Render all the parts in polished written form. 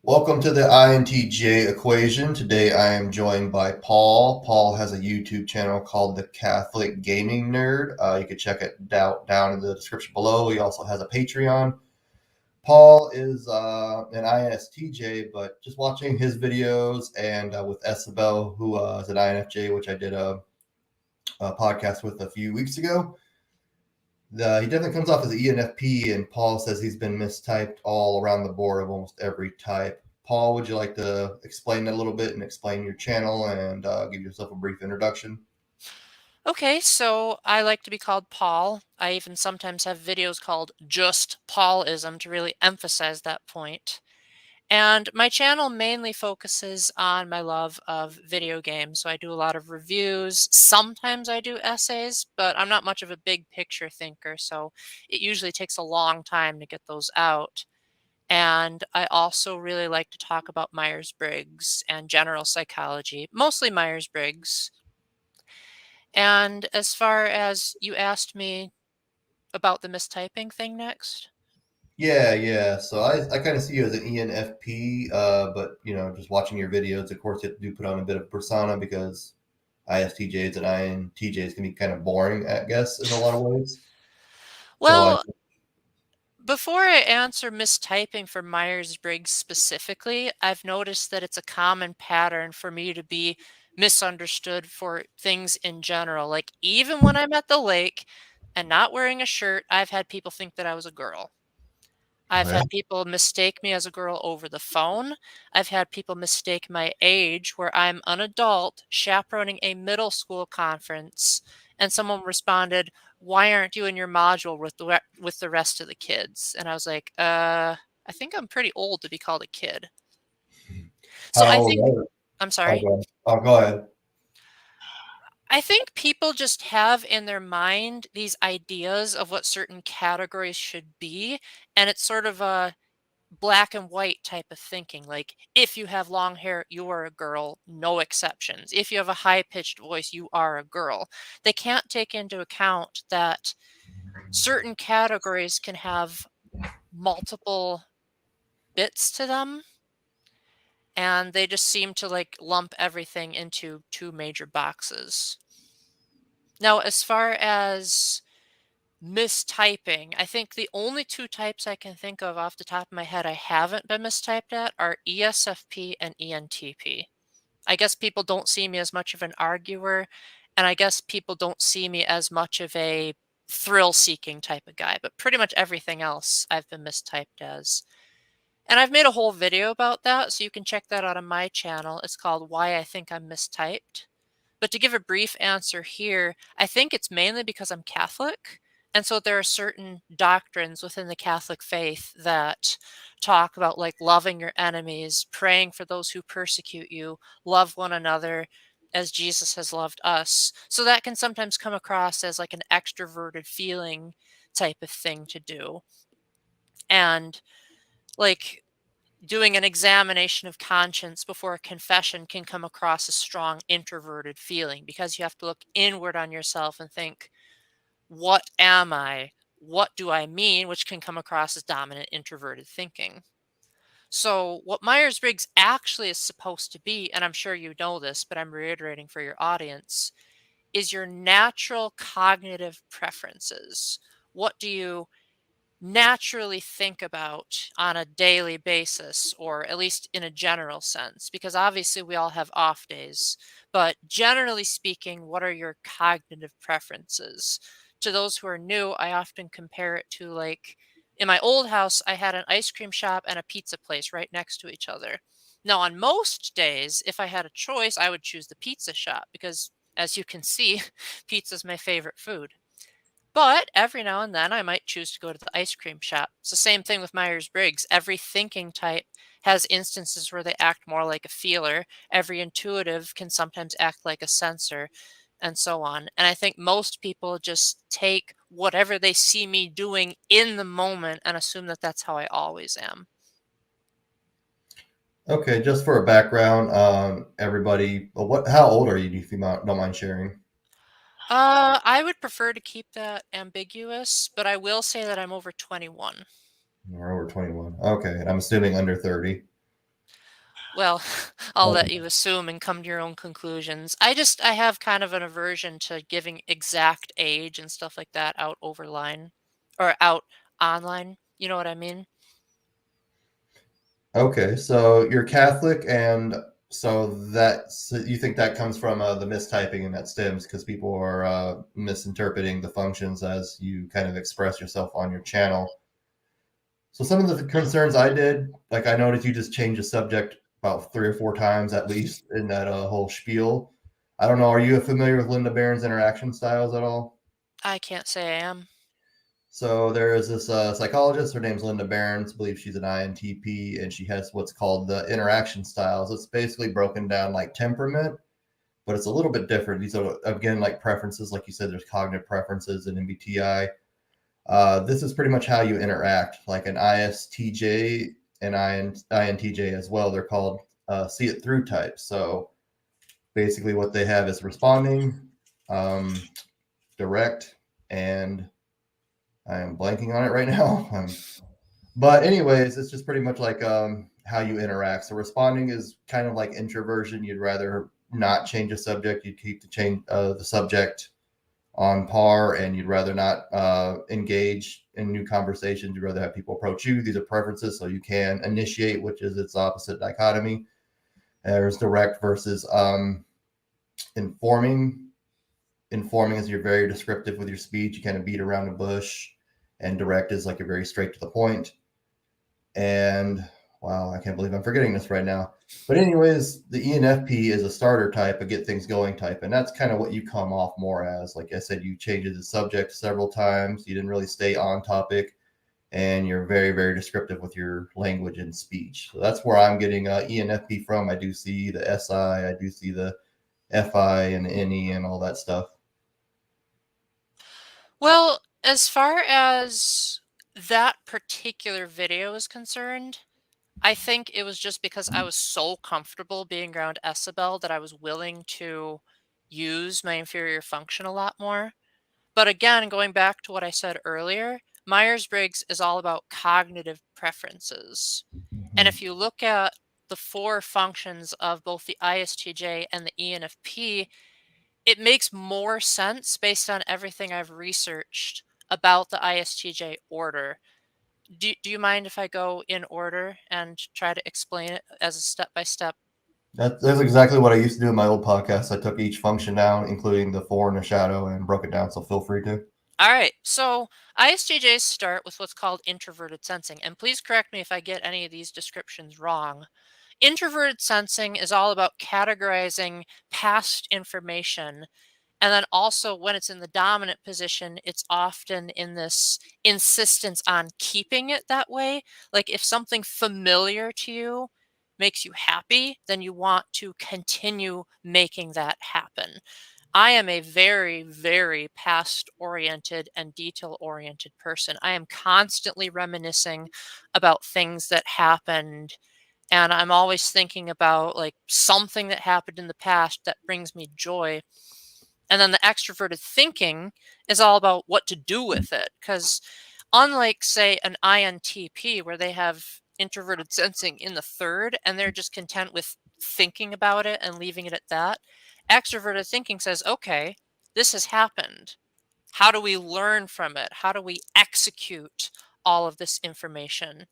Welcome to the INTJ equation. Today I am joined by Paul. Paul has a YouTube channel called The Catholic Gaming Nerd. You can check it down in the description below. He also has a Patreon. Paul is an ISTJ, but just watching his videos and with Isabel, who is an INFJ, which I did a podcast with a few weeks ago. He definitely comes off as an ENFP, and Paul says he's been mistyped all around the board of almost every type. Paul, would you like to explain that a little bit and explain your channel and give yourself a brief introduction? Okay, so I like to be called Paul. I even sometimes have videos called Just Paulism to really emphasize that point. And my channel mainly focuses on my love of video games. So I do a lot of reviews. Sometimes I do essays, but I'm not much of a big picture thinker. So it usually takes a long time to get those out. And I also really like to talk about Myers-Briggs and general psychology, mostly Myers-Briggs. And as far as you asked me about the mistyping thing next. Yeah. So I kind of see you as an ENFP, but just watching your videos, of course, you do put on a bit of persona because ISTJs and INTJs can be kind of boring, I guess, in a lot of ways. So I Well, before I answer mistyping for Myers-Briggs specifically, I've noticed that it's a common pattern for me to be misunderstood for things in general. Like even when I'm at the lake and not wearing a shirt, I've had people think that I was a girl. I've Okay. had people mistake me as a girl over the phone. I've had people mistake my age where I'm an adult chaperoning a middle school conference and someone responded, "Why aren't you in your module with the rest of the kids?" And I was like, I think I'm pretty old to be called a kid." So How I old think are you? I'm Oh, sorry. go ahead. Oh, go ahead. I think people just have in their mind these ideas of what certain categories should be, and it's sort of a black and white type of thinking. Like, if you have long hair, you are a girl, no exceptions. If you have a high pitched voice, you are a girl. They can't take into account that certain categories can have multiple bits to them, and they just seem to like lump everything into two major boxes. Now, as far as mistyping, I think the only two types I can think of off the top of my head I haven't been mistyped at are ESFP and ENTP. I guess people don't see me as much of an arguer, and I guess people don't see me as much of a thrill-seeking type of guy, but pretty much everything else I've been mistyped as. And I've made a whole video about that, so you can check that out on my channel. It's called Why I Think I'm Mistyped. But to give a brief answer here, I think it's mainly because I'm Catholic. And so there are certain doctrines within the Catholic faith that talk about like loving your enemies, praying for those who persecute you, love one another as Jesus has loved us. So that can sometimes come across as like an extroverted feeling type of thing to do. And like doing an examination of conscience before a confession can come across as strong introverted feeling because you have to look inward on yourself and think, what am I? What do I mean? Which can come across as dominant introverted thinking. So, what Myers Briggs actually is supposed to be, and I'm sure you know this, but I'm reiterating for your audience, is your natural cognitive preferences. What do you naturally think about on a daily basis, or at least in a general sense? Because obviously we all have off days, but generally speaking, what are your cognitive preferences? To those who are new, I often compare it to like in my old house, I had an ice cream shop and a pizza place right next to each other. Now, on most days, if I had a choice, I would choose the pizza shop because, as you can see, pizza is my favorite food. But every now and then I might choose to go to the ice cream shop. It's the same thing with Myers-Briggs. Every thinking type has instances where they act more like a feeler. Every intuitive can sometimes act like a sensor, and so on. And I think most people just take whatever they see me doing in the moment and assume that that's how I always am. Okay, just for a background, everybody, how old are you, if you don't mind sharing? I would prefer to keep that ambiguous, but I will say that I'm over 21. We're over 21. Okay, and I'm assuming under 30. Well, I'll let Okay. you assume and come to your own conclusions. I have kind of an aversion to giving exact age and stuff like that out over line or out online. You know what I mean? Okay, so you're Catholic, and so you think that comes from the mistyping and that stems because people are misinterpreting the functions as you kind of express yourself on your channel. So some of the concerns I did, like I noticed you just changed the subject about 3 or 4 times at least in that whole spiel. I don't know. Are you familiar with Linda Behrens' interaction styles at all? I can't say I am. So there is this psychologist. Her name's Linda Behrens. I believe she's an INTP, and she has what's called the interaction styles. It's basically broken down like temperament, but it's a little bit different. These are again like preferences, like you said. There's cognitive preferences in MBTI. This is pretty much how you interact, like an ISTJ and INTJ as well. They're called see it through types. So basically, what they have is responding, um, direct, and I am blanking on it right now. But anyways, it's just pretty much like how you interact. So responding is kind of like introversion. You'd rather not change a subject. You'd keep the subject on par, and you'd rather not engage in new conversations. You'd rather have people approach you. These are preferences, so you can initiate, which is its opposite dichotomy. There's direct versus informing. Informing is you're very descriptive with your speech. You kind of beat around the bush, and direct is like you're very straight to the point. And wow, I can't believe I'm forgetting this right now. But anyways, the ENFP is a starter type, a get things going type, and that's kind of what you come off more as. Like I said, you changed the subject several times. You didn't really stay on topic, and you're very, very descriptive with your language and speech. So that's where I'm getting ENFP from. I do see the SI, I do see the FI and the NE and all that stuff. Well, as far as that particular video is concerned, I think it was just because I was so comfortable being around Isabel that I was willing to use my inferior function a lot more. But again, going back to what I said earlier, Myers-Briggs is all about cognitive preferences. And Mhm. if you look at the four functions of both the ISTJ and the ENFP, it makes more sense based on everything I've researched about the ISTJ order. Do you mind if I go in order and try to explain it as a step by step? That's exactly what I used to do in my old podcast. I took each function down, including the four and the shadow, and broke it down. So feel free to. All right, so ISTJs start with what's called introverted sensing, and please correct me if I get any of these descriptions wrong. Introverted sensing is all about categorizing past information. And then also when it's in the dominant position, it's often in this insistence on keeping it that way. Like if something familiar to you makes you happy, then you want to continue making that happen. I am a very, very past oriented and detail oriented person. I am constantly reminiscing about things that happened, and I'm always thinking about like something that happened in the past that brings me joy. And then the extroverted thinking is all about what to do with it. Because unlike, say, an INTP, where they have introverted sensing in the third and they're just content with thinking about it and leaving it at that, extroverted thinking says, okay, this has happened. How do we learn from it? How do we execute all of this information?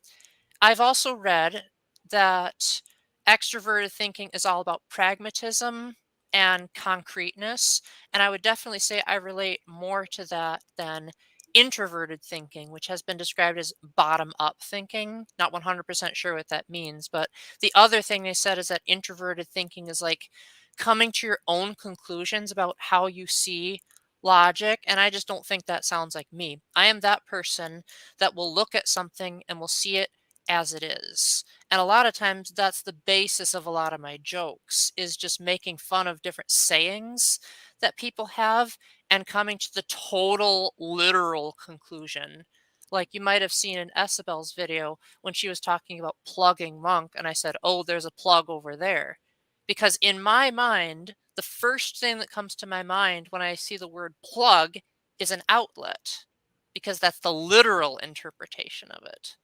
I've also read that extroverted thinking is all about pragmatism and concreteness. And I would definitely say I relate more to that than introverted thinking, which has been described as bottom up thinking. Not 100% sure what that means. But the other thing they said is that introverted thinking is like coming to your own conclusions about how you see logic. And I just don't think that sounds like me. I am that person that will look at something and will see it as it is. And a lot of times that's the basis of a lot of my jokes is just making fun of different sayings that people have and coming to the total literal conclusion. Like you might have seen in Isabel's video when she was talking about plugging Monk, and I said, oh, there's a plug over there. Because in my mind, the first thing that comes to my mind when I see the word plug is an outlet, because that's the literal interpretation of it.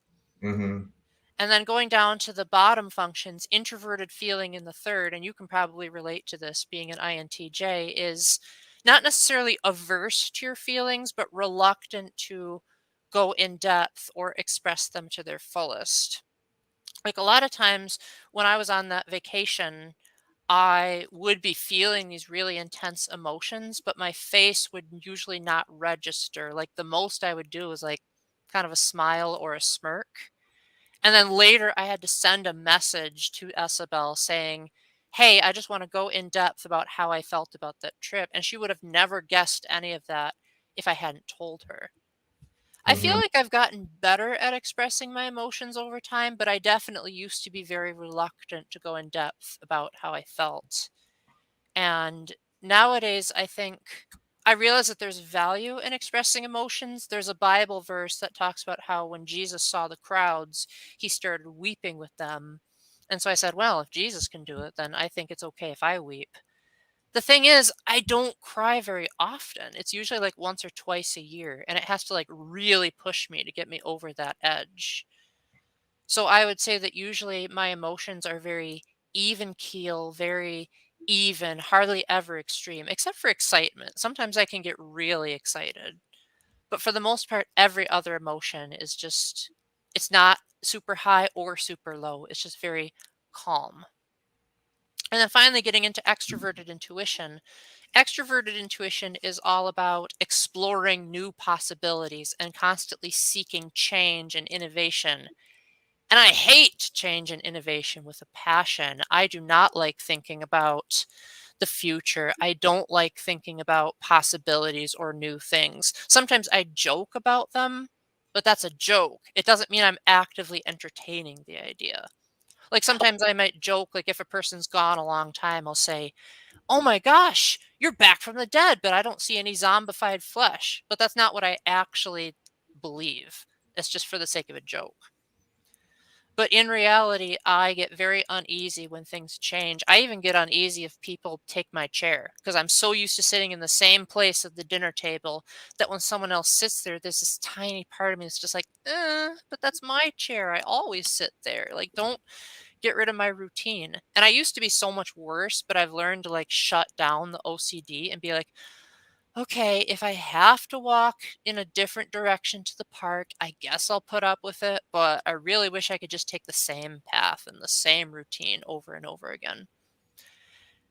Mm-hmm. And then going down to the bottom functions, introverted feeling in the third, and you can probably relate to this being an INTJ, is not necessarily averse to your feelings, but reluctant to go in depth or express them to their fullest. Like a lot of times when I was on that vacation, I would be feeling these really intense emotions, but my face would usually not register. Like the most I would do was like kind of a smile or a smirk. And then later I had to send a message to Isabel saying, "Hey, I just want to go in depth about how I felt about that trip." And she would have never guessed any of that if I hadn't told her. I feel Hmm. like I've gotten better at expressing my emotions over time, but I definitely used to be very reluctant to go in depth about how I felt. And nowadays, I think I realize that there's value in expressing emotions. There's a Bible verse that talks about how when Jesus saw the crowds, he started weeping with them. And so I said, well, if Jesus can do it, then I think it's okay if I weep. The thing is, I don't cry very often. It's usually like once or twice a year, and it has to like really push me to get me over that edge. So I would say that usually my emotions are very even keel, very even, hardly ever extreme, except for excitement. Sometimes I can get really excited. But for the most part, every other emotion is just, it's not super high or super low. It's just very calm. And then finally, getting into extroverted intuition. Extroverted intuition is all about exploring new possibilities and constantly seeking change and innovation. And I hate change and innovation with a passion. I do not like thinking about the future. I don't like thinking about possibilities or new things. Sometimes I joke about them, but that's a joke. It doesn't mean I'm actively entertaining the idea. Like sometimes I might joke, like if a person's gone a long time, I'll say, "Oh my gosh, you're back from the dead, but I don't see any zombified flesh." But that's not what I actually believe. It's just for the sake of a joke. But in reality, I get very uneasy when things change. I even get uneasy if people take my chair because I'm so used to sitting in the same place at the dinner table that when someone else sits there, there's this tiny part of me that's just like, but that's my chair. I always sit there. Like, don't get rid of my routine. And I used to be so much worse, but I've learned to like shut down the OCD and be like, okay, if I have to walk in a different direction to the park, I guess I'll put up with it, but I really wish I could just take the same path and the same routine over and over again.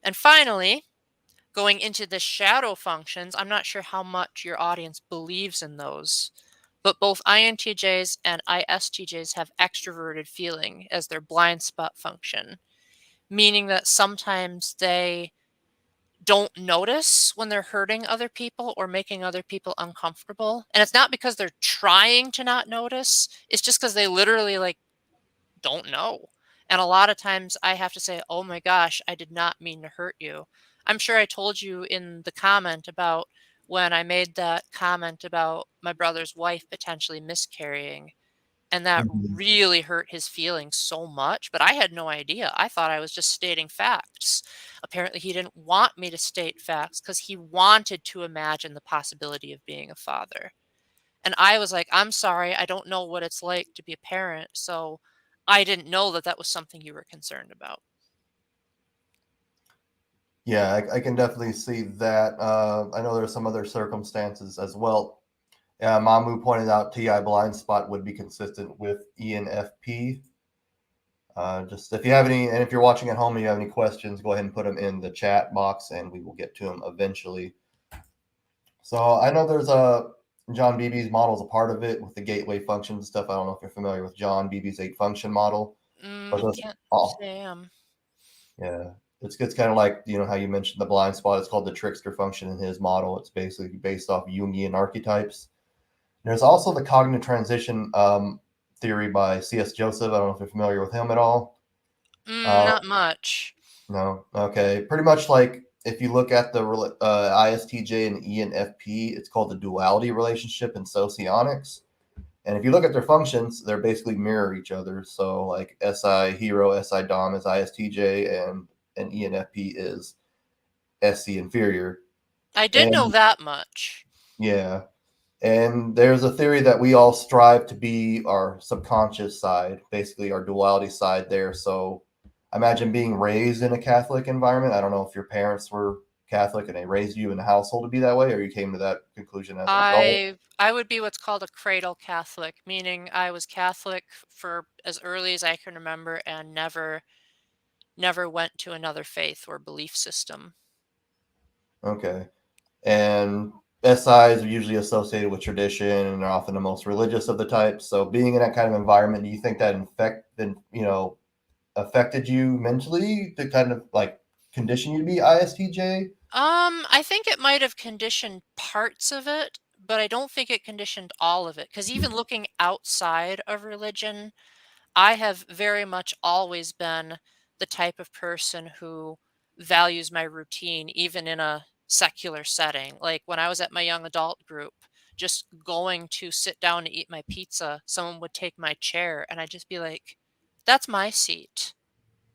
And finally, going into the shadow functions, I'm not sure how much your audience believes in those, but both INTJs and ISTJs have extroverted feeling as their blind spot function, meaning that sometimes they don't notice when they're hurting other people or making other people uncomfortable. And it's not because they're trying to not notice, it's just because they literally like don't know. And a lot of times I have to say, "Oh my gosh, I did not mean to hurt you." I'm sure I told you in the comment about when I made that comment about my brother's wife potentially miscarrying. And that Hmm. really hurt his feelings so much, but I had no idea. I thought I was just stating facts. Apparently, he didn't want me to state facts because he wanted to imagine the possibility of being a father. And I was like, "I'm sorry, I don't know what it's like to be a parent, so I didn't know that that was something you were concerned about." Yeah, I can definitely see that. I know there are some other circumstances as well. Mamu pointed out TI blind spot would be consistent with ENFP. Just if you have any, and if you're watching at home and you have any questions, go ahead and put them in the chat box, and we will get to them eventually. So I know there's a John Beebe's model is a part of it with the gateway functions and stuff. I don't know if you're familiar with John Beebe's 8 function model, but those Can't oh say I am. yeah, it's kind of like how you mentioned the blind spot. It's called the trickster function in his model. It's basically based off Jungian archetypes. There's also the cognitive transition theory by C.S. Joseph. I don't know if you're familiar with him at all. Uh, Not much. no, okay, pretty much like if you look at the ISTJ and ENFP, it's called the duality relationship in socionics. And if you look at their functions, they're basically mirror each other. So like SI hero, SI dom is ISTJ, and ENFP is SC inferior. I did know And that much. yeah, And there's a theory that we all strive to be our subconscious side, basically our duality side there. So I imagine being raised in a Catholic environment. I don't know if your parents were Catholic and they raised you in the household to be that way, or you came to that conclusion as an adult. I would be what's called a cradle Catholic, meaning I was Catholic for as early as I can remember and never went to another faith or belief system. Okay. And SIs are usually associated with tradition and are often the most religious of the types. So being in that kind of environment, do you think that affected you mentally to kind of like condition you to be ISTJ? I think it might have conditioned parts of it, but I don't think it conditioned all of it. Because even looking outside of religion, I have very much always been the type of person who values my routine, even in a secular setting. Like when I was at my young adult group, just going to sit down to eat my pizza, someone would take my chair, and I'd just be like, that's my seat.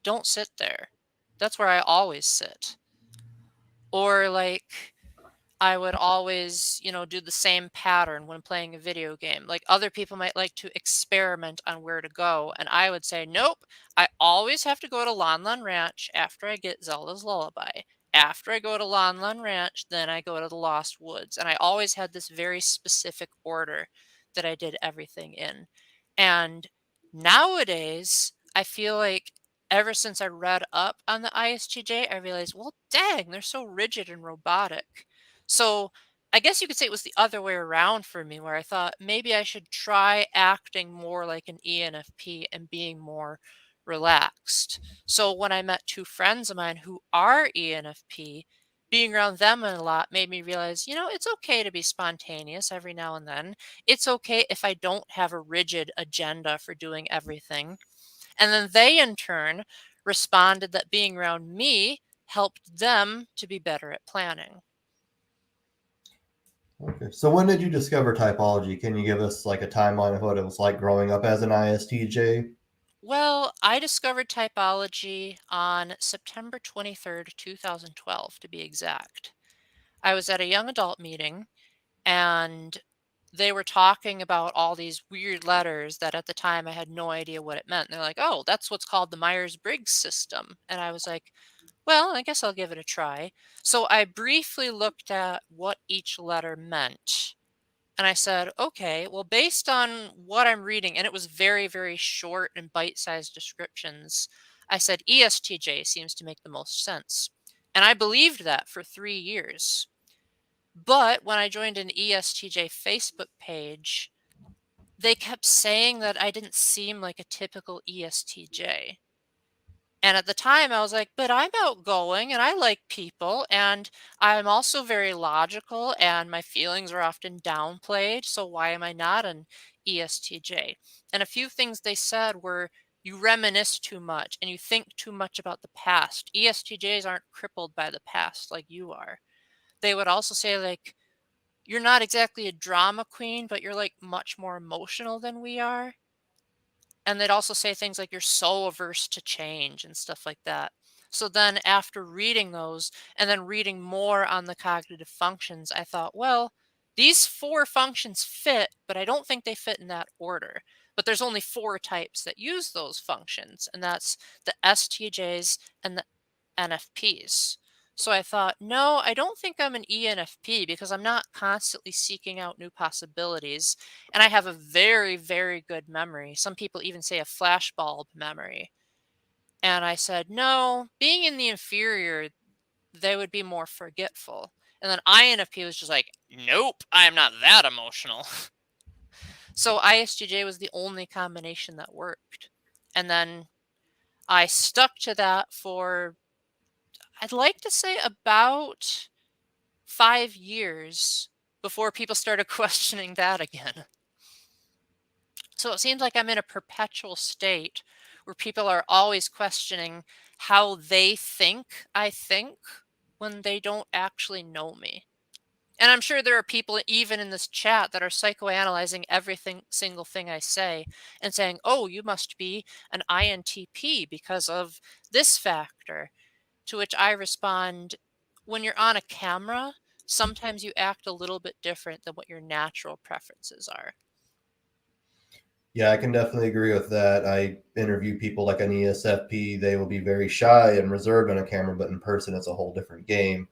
Don't sit there. That's where I always sit. Or like, I would always, do the same pattern when playing a video game. Like other people might like to experiment on where to go, and I would say, nope, I always have to go to Lon Lon Ranch after I get Zelda's Lullaby. After I go to Lon Lon Ranch, then I go to the Lost Woods. And I always had this very specific order that I did everything in. And nowadays, I feel like ever since I read up on the ISTJ, I realized, well, dang, they're so rigid and robotic. So I guess you could say it was the other way around for me, where I thought maybe I should try acting more like an ENFP and being more relaxed. So when I met two friends of mine who are ENFP, being around them a lot made me realize, it's okay to be spontaneous every now and then. It's okay if I don't have a rigid agenda for doing everything. And then they, in turn, responded that being around me helped them to be better at planning. Okay. So when did you discover typology? Can you give us like a timeline of what it was like growing up as an ISTJ? Well, I discovered typology on September 23rd, 2012, to be exact. I was at a young adult meeting and they were talking about all these weird letters that at the time I had no idea what it meant. They're like, oh, that's what's called the Myers-Briggs system. And I was like, well, I guess I'll give it a try. So I briefly looked at what each letter meant. And I said, okay, well, based on what I'm reading, and it was very, very short and bite sized descriptions, I said, ESTJ seems to make the most sense. And I believed that for 3 years. But when I joined an ESTJ Facebook page, they kept saying that I didn't seem like a typical ESTJ. And at the time, I was like, but I'm outgoing and I like people. And I'm also very logical and my feelings are often downplayed. So why am I not an ESTJ? And a few things they said were, you reminisce too much and you think too much about the past. ESTJs aren't crippled by the past like you are. They would also say, like, you're not exactly a drama queen, but you're like much more emotional than we are. And they'd also say things like, you're so averse to change and stuff like that. So then after reading those and then reading more on the cognitive functions, I thought, well, these four functions fit, but I don't think they fit in that order. But there's only four types that use those functions, and that's the STJs and the NFPs. So I thought, no, I don't think I'm an ENFP because I'm not constantly seeking out new possibilities. And I have a very, very good memory. Some people even say a flashbulb memory. And I said, no, being in the inferior, they would be more forgetful. And then INFP was just like, nope, I am not that emotional. So ISTJ was the only combination that worked. And then I stuck to that for, I'd like to say, about 5 years before people started questioning that again. So it seems like I'm in a perpetual state where people are always questioning how they think I think when they don't actually know me. And I'm sure there are people even in this chat that are psychoanalyzing single thing I say and saying, oh, you must be an INTP because of this factor. To which I respond, when you're on a camera, sometimes you act a little bit different than what your natural preferences are. Yeah, I can definitely agree with that. I interview people like an ESFP. They will be very shy and reserved on a camera, but in person, it's a whole different game.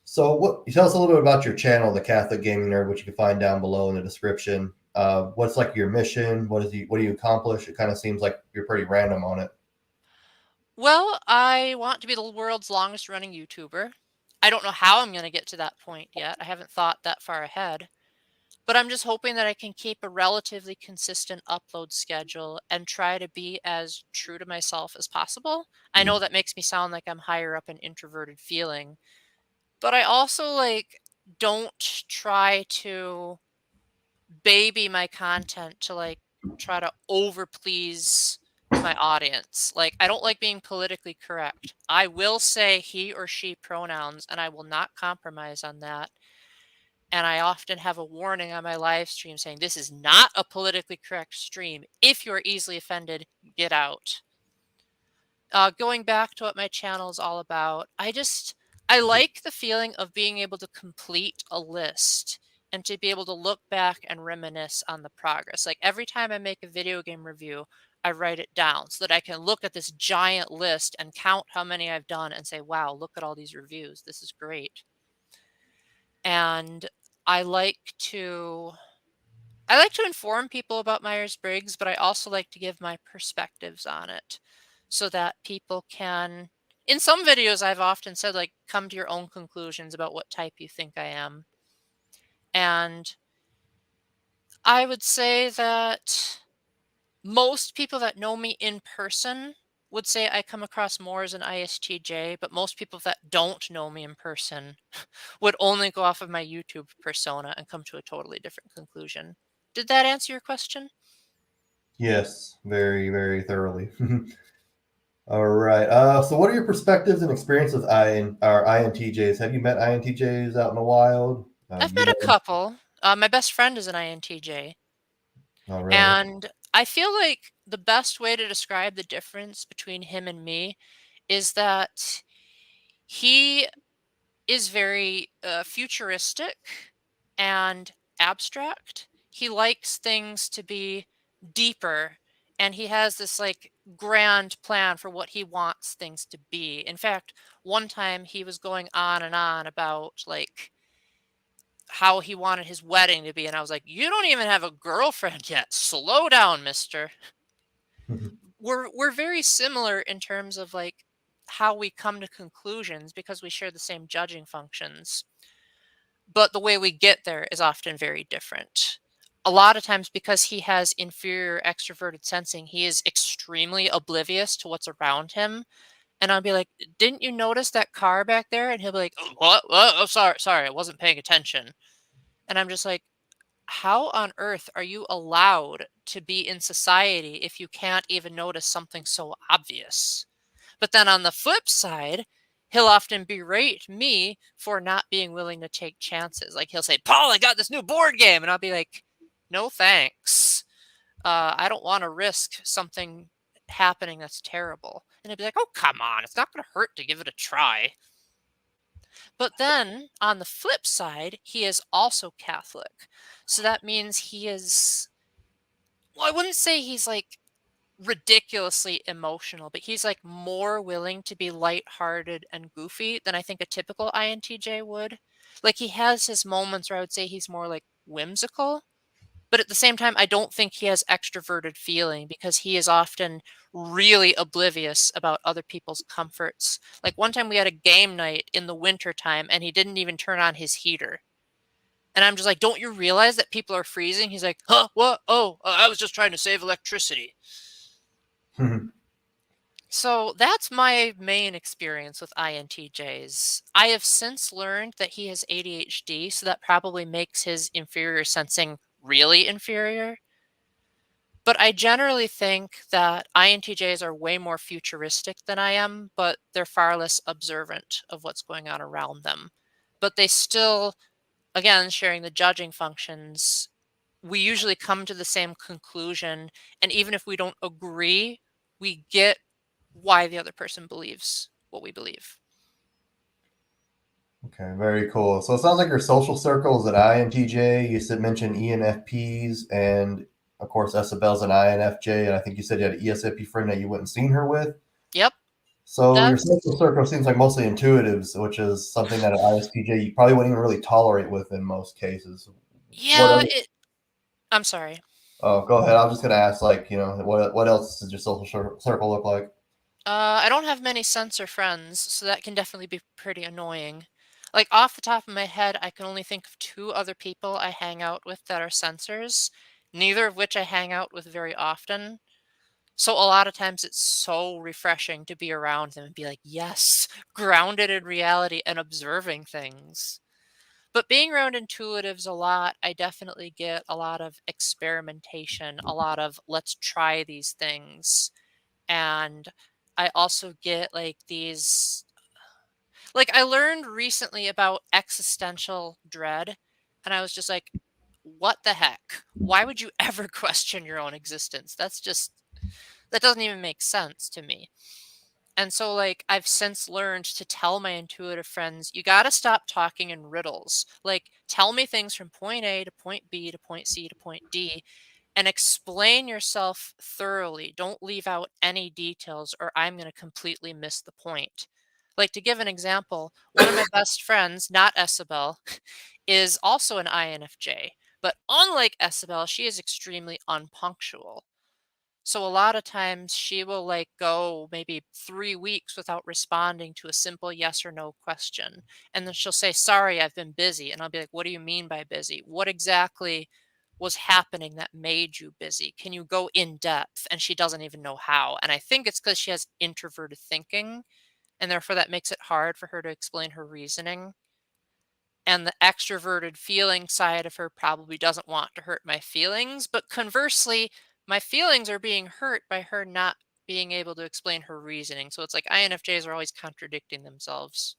So, what you tell us a little bit about your channel, the Catholic Gaming Nerd, which you can find down below in the description. What's like your mission? What do you accomplish? It kind of seems like you're pretty random on it. Well, I want to be the world's longest running YouTuber. I don't know how I'm going to get to that point yet. I haven't thought that far ahead. But I'm just hoping that I can keep a relatively consistent upload schedule and try to be as true to myself as possible. I know that makes me sound like I'm higher up in introverted feeling, but I also like don't try to baby my content to like try to over please my audience. Like I don't like being politically correct. I will say he or she pronouns and I will not compromise on that. And I often have a warning on my live stream saying this is not a politically correct stream. If you're easily offended, get out. Going back to what my channel is all about, I like the feeling of being able to complete a list and to be able to look back and reminisce on the progress. Like every time I make a video game review, I write it down so that I can look at this giant list and count how many I've done and say, wow, look at all these reviews. This is great. And I like to I like to inform people about Myers-Briggs, but I also like to give my perspectives on it so that people can, in some videos, I've often said, like, come to your own conclusions about what type you think I am. And I would say that most people that know me in person would say I come across more as an ISTJ, but most people that don't know me in person would only go off of my YouTube persona and come to a totally different conclusion. Did that answer your question? Yes, very, very thoroughly. All right. So, what are your perspectives and experience with INTJs? Have you met INTJs out in the wild? I've Do you met a know? couple. My best friend is an INTJ, All right. and I feel like the best way to describe the difference between him and me is that he is very futuristic and abstract. He likes things to be deeper, and he has this like grand plan for what he wants things to be. In fact, one time he was going on and on about like how he wanted his wedding to be, and I was like, "You don't even have a girlfriend yet. Slow down, mister." We're very similar in terms of like how we come to conclusions because we share the same judging functions, but the way we get there is often very different. A lot of times because he has inferior extroverted sensing, he is extremely oblivious to what's around him. And I'll be like, "Didn't you notice that car back there?" And he'll be like, "Oh, what? What? Oh, sorry, I wasn't paying attention." And I'm just like, how on earth are you allowed to be in society if you can't even notice something so obvious? But then on the flip side, he'll often berate me for not being willing to take chances. Like he'll say, "Paul, I got this new board game." And I'll be like, "No, thanks. I don't want to risk something happening that's terrible." And he'll be like, "Oh, come on. It's not going to hurt to give it a try." But then on the flip side, he is also Catholic. So that means he is, well, I wouldn't say he's like ridiculously emotional, but he's like more willing to be lighthearted and goofy than I think a typical INTJ would. Like he has his moments where I would say he's more like whimsical, but at the same time, I don't think he has extroverted feeling because he is often really oblivious about other people's comforts. Like one time we had a game night in the winter time and he didn't even turn on his heater. And I'm just like, "Don't you realize that people are freezing?" He's like, "Huh? What? Oh, I was just trying to save electricity." So that's my main experience with INTJs. I have since learned that he has ADHD, so that probably makes his inferior sensing really inferior. But I generally think that INTJs are way more futuristic than I am, but they're far less observant of what's going on around them. But they still, again, sharing the judging functions, we usually come to the same conclusion. And even if we don't agree, we get why the other person believes what we believe. Okay, very cool. So it sounds like your social circle is an INTJ. You said mentioned ENFPs, and of course, Isabel's an INFJ. And I think you said you had an ESFP friend that you wouldn't seen her with. Yep, So your social that's circle seems like mostly intuitives, which is something that an ISTJ you probably wouldn't even really tolerate with in most cases. What yeah, other? I'm sorry. Oh, go ahead. I was just gonna ask, like, what else does your social circle look like? I don't have many sensor friends, so that can definitely be pretty annoying. Like off the top of my head, I can only think of two other people I hang out with that are sensors, neither of which I hang out with very often. So a lot of times it's so refreshing to be around them and be like, yes, grounded in reality and observing things. But being around intuitives a lot, I definitely get a lot of experimentation, a lot of let's try these things. And I also get like these, like, I learned recently about existential dread, and I was just like, what the heck? Why would you ever question your own existence? That doesn't even make sense to me. And so, like, I've since learned to tell my intuitive friends, you got to stop talking in riddles. Like, tell me things from point A to point B to point C to point D and explain yourself thoroughly. Don't leave out any details, or I'm going to completely miss the point. Like, to give an example, one of my best friends, not Isabel, is also an INFJ. But unlike Isabel, she is extremely unpunctual. So a lot of times she will like go maybe 3 weeks without responding to a simple yes or no question. And then she'll say, sorry, I've been busy. And I'll be like, what do you mean by busy? What exactly was happening that made you busy? Can you go in depth? And she doesn't even know how. And I think it's because she has introverted thinking. And therefore that makes it hard for her to explain her reasoning. And the extroverted feeling side of her probably doesn't want to hurt my feelings, but conversely, my feelings are being hurt by her not being able to explain her reasoning. So it's like INFJs are always contradicting themselves.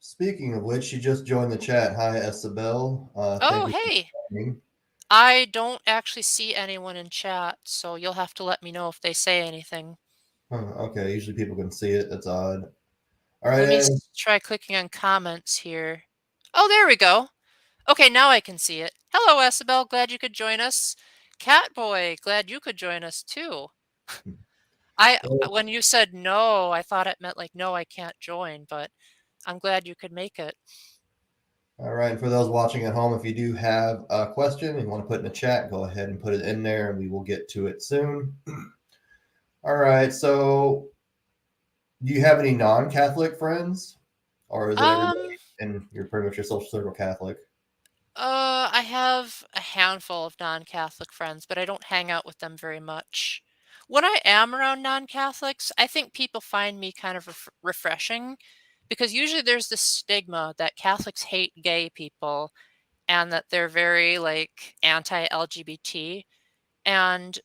Speaking of which, she just joined the chat. Hi, Isabel. Thank Oh, you for hey, joining. I don't actually see anyone in chat, so you'll have to let me know if they say anything. Huh, okay, usually people can see it. That's odd. All right, Let me Ed. try clicking on comments here. Oh, there we go. Okay, now I can see it. Hello, Isabel. Glad you could join us. Catboy, glad you could join us too. I Well, when you said no, I thought it meant like no, I can't join, but I'm glad you could make it. all right, and for those watching at home, if you do have a question and you want to put in the chat, go ahead and put it in there, and we will get to it soon. All right, so do you have any non-Catholic friends, or is it everybody Um, and you're pretty much your social circle Catholic? I have a handful of non-Catholic friends, but I don't hang out with them very much. When I am around non-Catholics, I think people find me kind of refreshing because usually there's this stigma that Catholics hate gay people and that they're very like anti-LGBT. And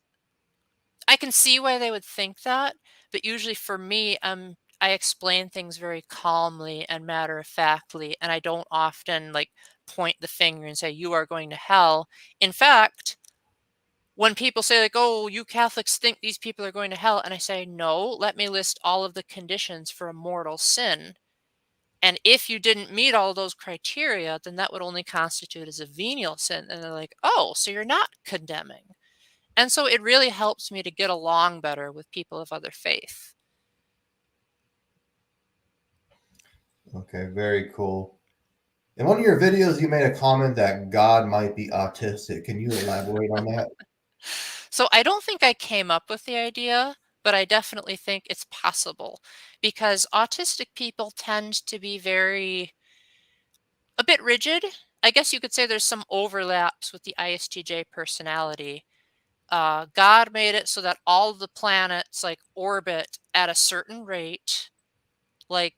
I can see why they would think that, but usually for me, I explain things very calmly and matter of factly, and I don't often like point the finger and say, you are going to hell. In fact, when people say like, oh, you Catholics think these people are going to hell, and I say, no, let me list all of the conditions for a mortal sin. And if you didn't meet all those criteria, then that would only constitute as a venial sin. And they're like, oh, so you're not condemning. And so it really helps me to get along better with people of other faith. Okay, very cool. In one of your videos, you made a comment that God might be autistic. Can you elaborate on that? So I don't think I came up with the idea, but I definitely think it's possible because autistic people tend to be a bit rigid. I guess you could say there's some overlaps with the ISTJ personality. God made it so that all the planets like orbit at a certain rate. Like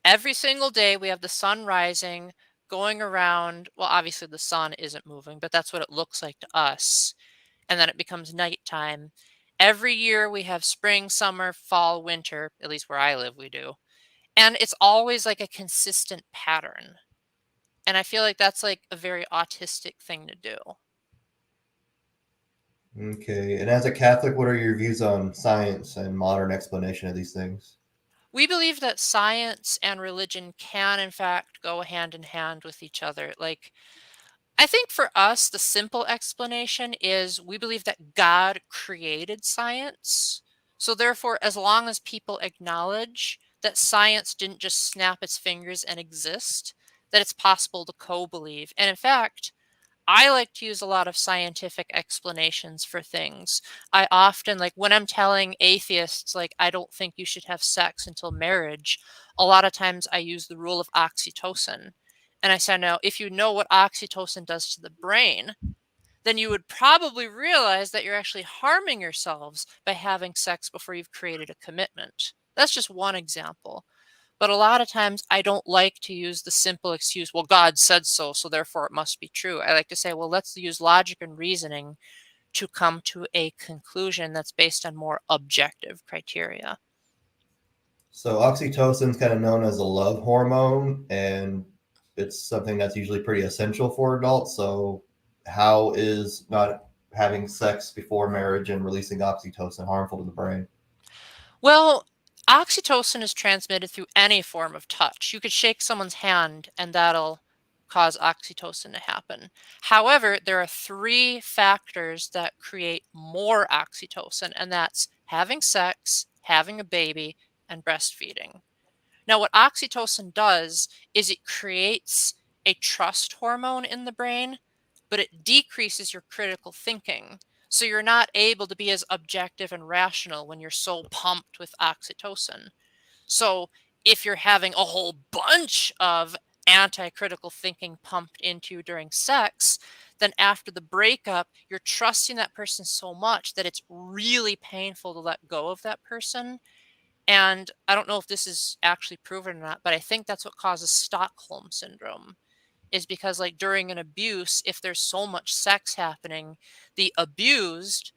every single day we have the sun rising, going around. Well, obviously the sun isn't moving, but that's what it looks like to us. And then it becomes nighttime. Every year we have spring, summer, fall, winter, at least where I live, we do. And it's always like a consistent pattern. And I feel like that's like a very autistic thing to do. Okay, and as a Catholic, what are your views on science and modern explanation of these things? We believe that science and religion can, in fact, go hand in hand with each other. Like, I think for us, the simple explanation is we believe that God created science. So, therefore, as long as people acknowledge that science didn't just snap its fingers and exist, that it's possible to co believe. And in fact, I like to use a lot of scientific explanations for things. I often, like when I'm telling atheists, like, I don't think you should have sex until marriage, a lot of times I use the rule of oxytocin. And I say, now, if you know what oxytocin does to the brain, then you would probably realize that you're actually harming yourselves by having sex before you've created a commitment. That's just one example. But a lot of times I don't like to use the simple excuse, well, God said so, so therefore it must be true. I like to say, well, let's use logic and reasoning to come to a conclusion that's based on more objective criteria. So oxytocin is kind of known as a love hormone, and it's something that's usually pretty essential for adults. So how is not having sex before marriage and releasing oxytocin harmful to the brain? Well, oxytocin is transmitted through any form of touch. You could shake someone's hand and that'll cause oxytocin to happen. However, there are three factors that create more oxytocin, and that's having sex, having a baby, and breastfeeding. Now, what oxytocin does is it creates a trust hormone in the brain, but it decreases your critical thinking. So you're not able to be as objective and rational when you're so pumped with oxytocin. So if you're having a whole bunch of anti-critical thinking pumped into you during sex, then after the breakup, you're trusting that person so much that it's really painful to let go of that person. And I don't know if this is actually proven or not, but I think that's what causes Stockholm syndrome, is because, like, during an abuse, if there's so much sex happening, the abused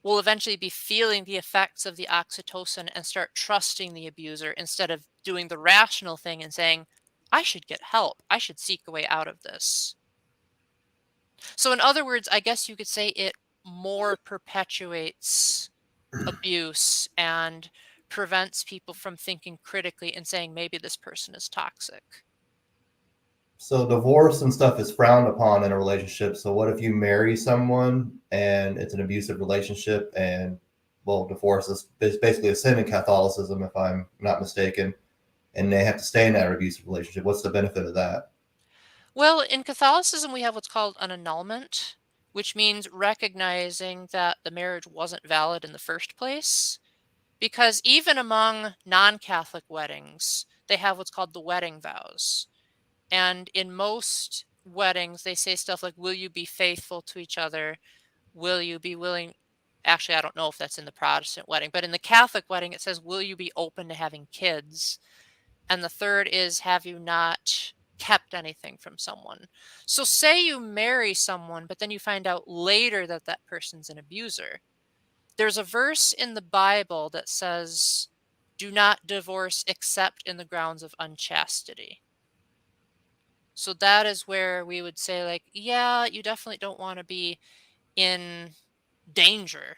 will eventually be feeling the effects of the oxytocin and start trusting the abuser instead of doing the rational thing and saying, I should get help. I should seek a way out of this. So, in other words, I guess you could say it more perpetuates abuse and prevents people from thinking critically and saying maybe this person is toxic. So divorce and stuff is frowned upon in a relationship. So what if you marry someone and it's an abusive relationship, and well, divorce is basically a sin in Catholicism, if I'm not mistaken, and they have to stay in that abusive relationship. What's the benefit of that? Well, in Catholicism, we have what's called an annulment, which means recognizing that the marriage wasn't valid in the first place. Because even among non Catholic weddings, they have what's called the wedding vows. And in most weddings, they say stuff like, will you be faithful to each other? Will you be willing? Actually, I don't know if that's in the Protestant wedding, but in the Catholic wedding, it says, will you be open to having kids? And the third is, have you not kept anything from someone? So, say you marry someone, but then you find out later that that person's an abuser. There's a verse in the Bible that says, do not divorce except in the grounds of unchastity. So that is where we would say, like, yeah, you definitely don't want to be in danger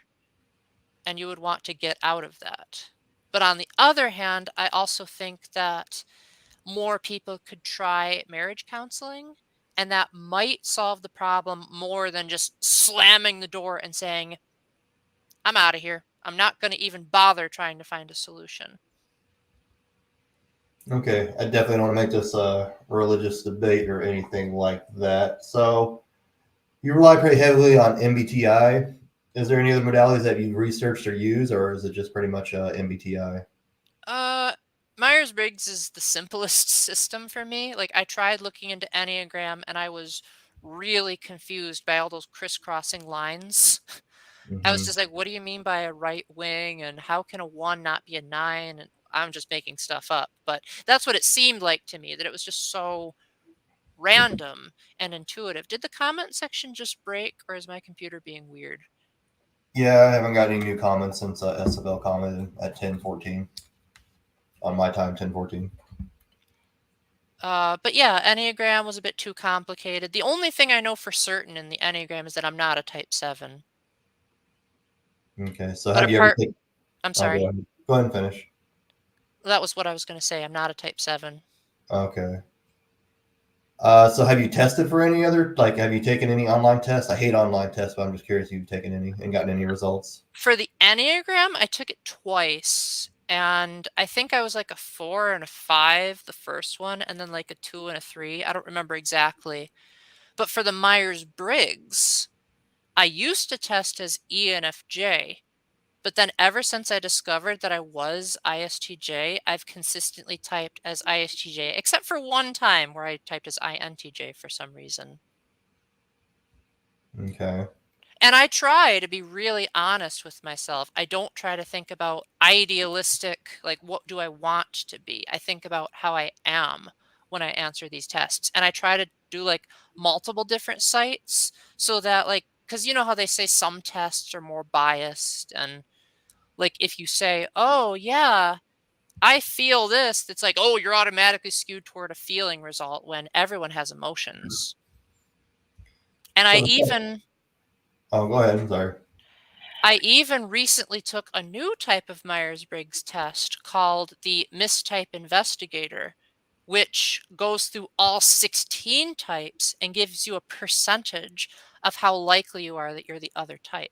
and you would want to get out of that. But on the other hand, I also think that more people could try marriage counseling, and that might solve the problem more than just slamming the door and saying, I'm out of here. I'm not going to even bother trying to find a solution. Okay, I definitely don't want to make this a religious debate or anything like that. So you rely pretty heavily on MBTI. Is there any other modalities that you've researched or used, or is it just pretty much MBTI? Uh, Myers-Briggs is the simplest system for me. Like, I tried looking into Enneagram and I was really confused by all those crisscrossing lines. I was Mm-hmm. just like, what do you mean by a right wing? And how can a one not be a nine? And I'm just making stuff up. But that's what it seemed like to me, that it was just so random and intuitive. Did the comment section just break, or is my computer being weird? Yeah, I haven't got any new comments since SFL commented at 10:14 on my time, 10:14. But yeah, Enneagram was a bit too complicated. The only thing I know for certain in the Enneagram is that I'm not a type 7. Okay, so But have you ever apart, taken? I'm Oh, go sorry. ahead. Go ahead and finish. That was what I was going to say. I'm not a type 7. Okay. So have you tested for any other, like, have you taken any online tests? I hate online tests, but I'm just curious if you've taken any and gotten any results. For the Enneagram, I took it twice, and I think I was like a 4 and a 5 the first one, and then like a 2 and a 3. I don't remember exactly. But for the Myers-Briggs, I used to test as ENFJ, but then ever since I discovered that I was ISTJ, I've consistently typed as ISTJ, except for one time where I typed as INTJ for some reason. Okay. And I try to be really honest with myself. I don't try to think about idealistic, like, what do I want to be? I think about how I am when I answer these tests. And I try to do like multiple different sites so that, like, because you know how they say some tests are more biased. And like, if you say, oh, yeah, I feel this, it's like, oh, you're automatically skewed toward a feeling result when everyone has emotions. And So oh, go ahead. I'm sorry. I even recently took a new type of Myers-Briggs test called the Mistype Investigator, which goes through all 16 types and gives you a percentage of how likely you are that you're the other type.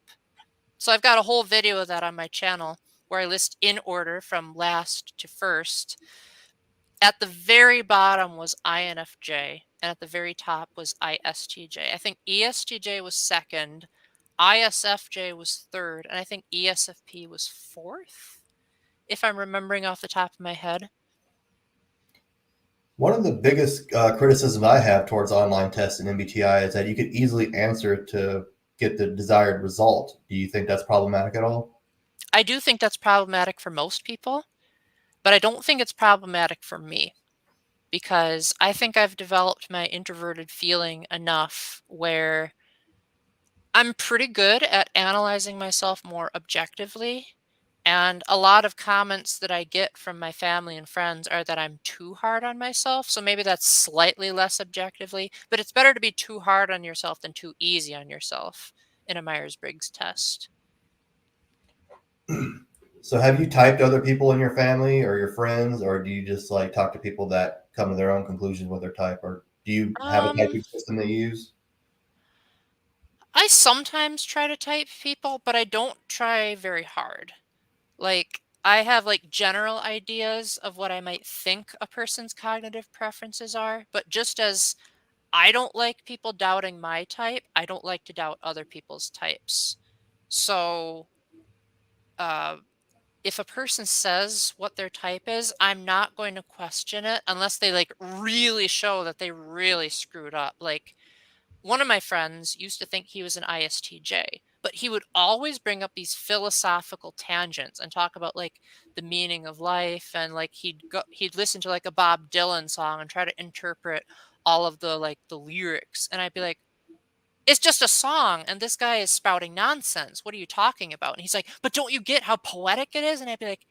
So I've got a whole video of that on my channel where I list in order from last to first. At the very bottom was INFJ, and at the very top was ISTJ. I think ESTJ was second, ISFJ was third, and I think ESFP was fourth, if I'm remembering off the top of my head. One of the biggest criticisms I have towards online tests and MBTI is that you could easily answer to get the desired result. Do you think that's problematic at all? I do think that's problematic for most people, but I don't think it's problematic for me because I think I've developed my introverted feeling enough where I'm pretty good at analyzing myself more objectively. And a lot of comments that I get from my family and friends are that I'm too hard on myself. So maybe that's slightly less objectively, but it's better to be too hard on yourself than too easy on yourself in a Myers-Briggs test. So have you typed other people in your family or your friends, or do you just like talk to people that come to their own conclusions with their type, or do you have a Um, typing system that you use? I sometimes try to type people, but I don't try very hard. Like, I have like general ideas of what I might think a person's cognitive preferences are, but just as I don't like people doubting my type, I don't like to doubt other people's types. So, uh, if a person says what their type is, I'm not going to question it unless they like really show that they really screwed up. Like, one of my friends used to think he was an ISTJ, but he would always bring up these philosophical tangents and talk about like the meaning of life, and like he'd listen to like a Bob Dylan song and try to interpret all of the like the lyrics, and I'd be like, it's just a song and this guy is spouting nonsense. What are you talking about? And he's like, but don't you get how poetic it is? And I'd be like,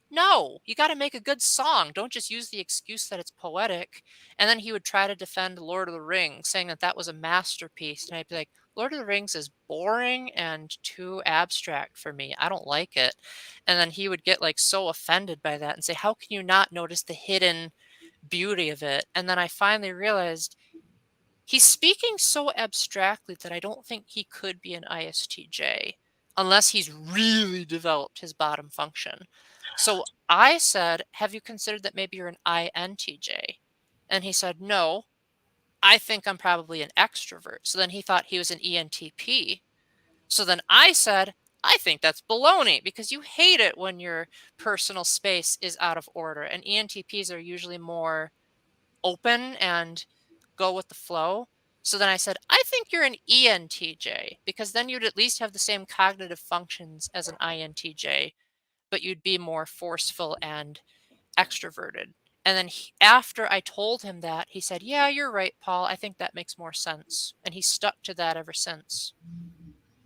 no, you got to make a good song. Don't just use the excuse that it's poetic. And then he would try to defend Lord of the Rings, saying that that was a masterpiece. And I'd be like, Lord of the Rings is boring and too abstract for me. I don't like it. And then he would get like so offended by that and say, how can you not notice the hidden beauty of it? And then I finally realized he's speaking so abstractly that I don't think he could be an ISTJ unless he's really developed his bottom function. So I said, have you considered that maybe you're an INTJ? And he said, no, I think I'm probably an extrovert. So then he thought he was an ENTP. So then I said, I think that's baloney because you hate it when your personal space is out of order. And ENTPs are usually more open and go with the flow. So then I said, I think you're an ENTJ because then you'd at least have the same cognitive functions as an INTJ, but you'd be more forceful and extroverted. And then after I told him that, he said, yeah, you're right, Paul. I think that makes more sense. And he stuck to that ever since.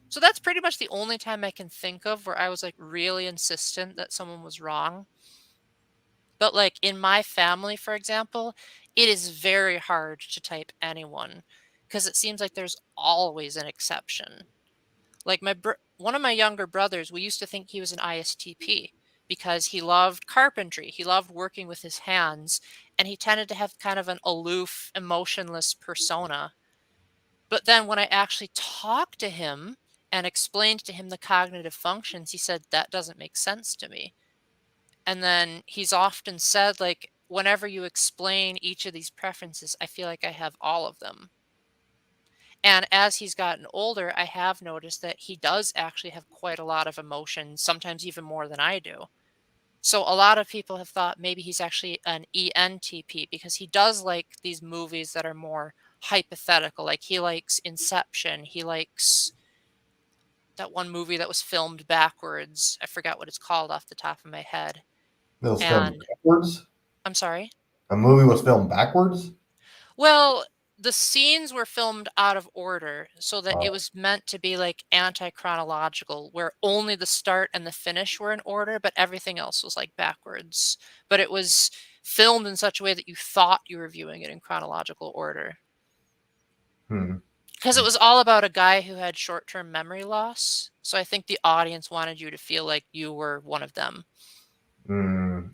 So that's pretty much the only time I can think of where I was like really insistent that someone was wrong. But like in my family, for example, it is very hard to type anyone because it seems like there's always an exception. Like one of my younger brothers, we used to think he was an ISTP. because he loved carpentry. He loved working with his hands, and he tended to have kind of an aloof, emotionless persona. But then when I actually talked to him and explained to him the cognitive functions, he said, that doesn't make sense to me. And then he's often said, like, whenever you explain each of these preferences, I feel like I have all of them. And as he's gotten older, I have noticed that he does actually have quite a lot of emotions, sometimes even more than I do. So a lot of people have thought maybe he's actually an ENTP because he does like these movies that are more hypothetical. Like he likes Inception. He likes that one movie that was filmed backwards. I forgot what it's called off the top of my head. It was filmed And backwards. I'm sorry. A movie was filmed backwards. Well, the scenes were filmed out of order so that it Oh. was meant to be like anti-chronological, where only the start and the finish were in order, but everything else was like backwards. But it was filmed in such a way that you thought you were viewing it in chronological order. Hmm. Because it was all about a guy who had short-term memory loss. So I think the audience wanted you to feel like you were one of them.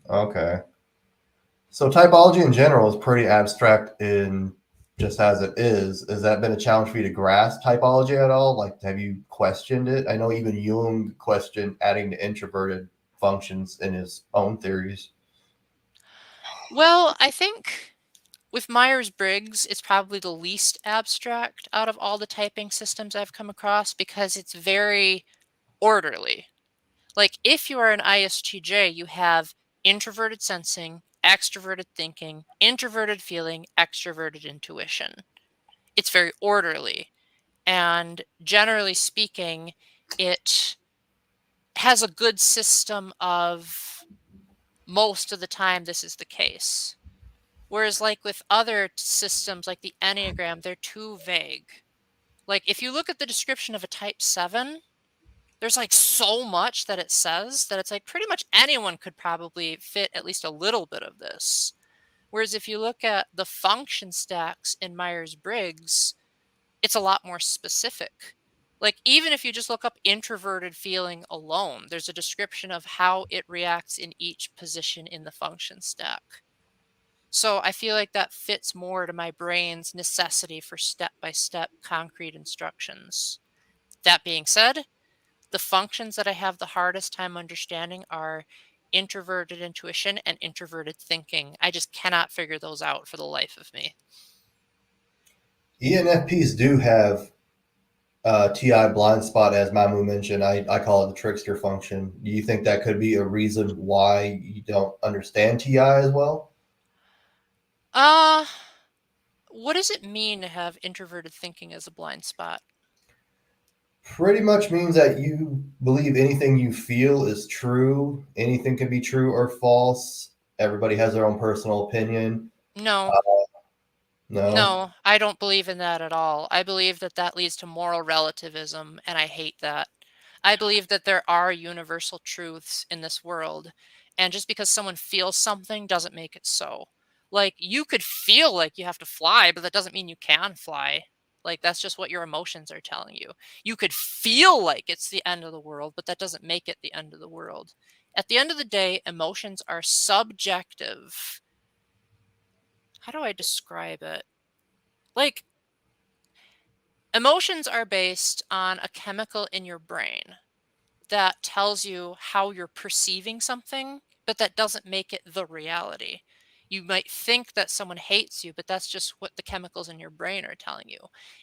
Okay. So typology in general is pretty abstract in just as it is. Has that been a challenge for you to grasp typology at all? Like, have you questioned it? I know even Jung questioned adding the introverted functions in his own theories. Well, I think with Myers-Briggs, it's probably the least abstract out of all the typing systems I've come across because it's very orderly. Like if you are an ISTJ, you have introverted sensing, extroverted thinking, introverted feeling, extroverted intuition. It's very orderly. And generally speaking, it has a good system of most of the time this is the case. Whereas like with other systems like the Enneagram, they're too vague. Like if you look at the description of a type 7, there's like so much that it says that it's like pretty much anyone could probably fit at least a little bit of this. Whereas if you look at the function stacks in Myers-Briggs, it's a lot more specific. Like even if you just look up introverted feeling alone, there's a description of how it reacts in each position in the function stack. So I feel like that fits more to my brain's necessity for step-by-step concrete instructions. That being said, the functions that I have the hardest time understanding are introverted intuition and introverted thinking. I just cannot figure those out for the life of me. ENFPs do have TI blind spot, as Mamu mentioned. I call it the trickster function. Do you think that could be a reason why you don't understand TI as well? Uh, what does it mean to have introverted thinking as a blind spot? Pretty much means that you believe anything you feel is true. Anything can be true or false. Everybody has their own personal opinion. No, No. no, I don't believe in that at all. I believe that that leads to moral relativism, and I hate that. I believe that there are universal truths in this world, and just because someone feels something doesn't make it so. Like, you could feel like you have to fly, but that doesn't mean you can fly. Like, that's just what your emotions are telling you. You could feel like it's the end of the world, but that doesn't make it the end of the world. At the end of the day, emotions are subjective. How do I describe it? Like, emotions are based on a chemical in your brain that tells you how you're perceiving something, but that doesn't make it the reality. You might think that someone hates you, but that's just what the chemicals in your brain are telling you.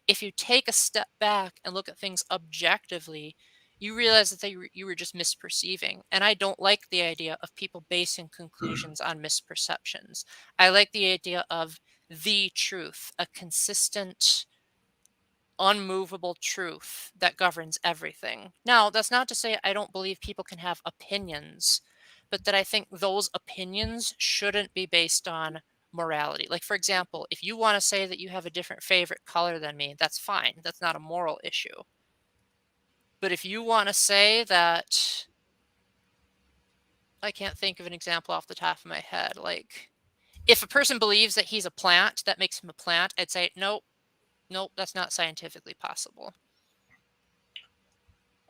If you take a step back and look at things objectively, you realize that you were just misperceiving. And I don't like the idea of people basing conclusions on misperceptions. I like the idea of the truth, a consistent, unmovable truth that governs everything. Now, that's not to say I don't believe people can have opinions, but that I think those opinions shouldn't be based on morality. Like, for example, if you want to say that you have a different favorite color than me, that's fine. That's not a moral issue. But if you want to say that, I can't think of an example off the top of my head. Like, if a person believes that he's a plant, that makes him a plant, I'd say, nope, nope, that's not scientifically possible.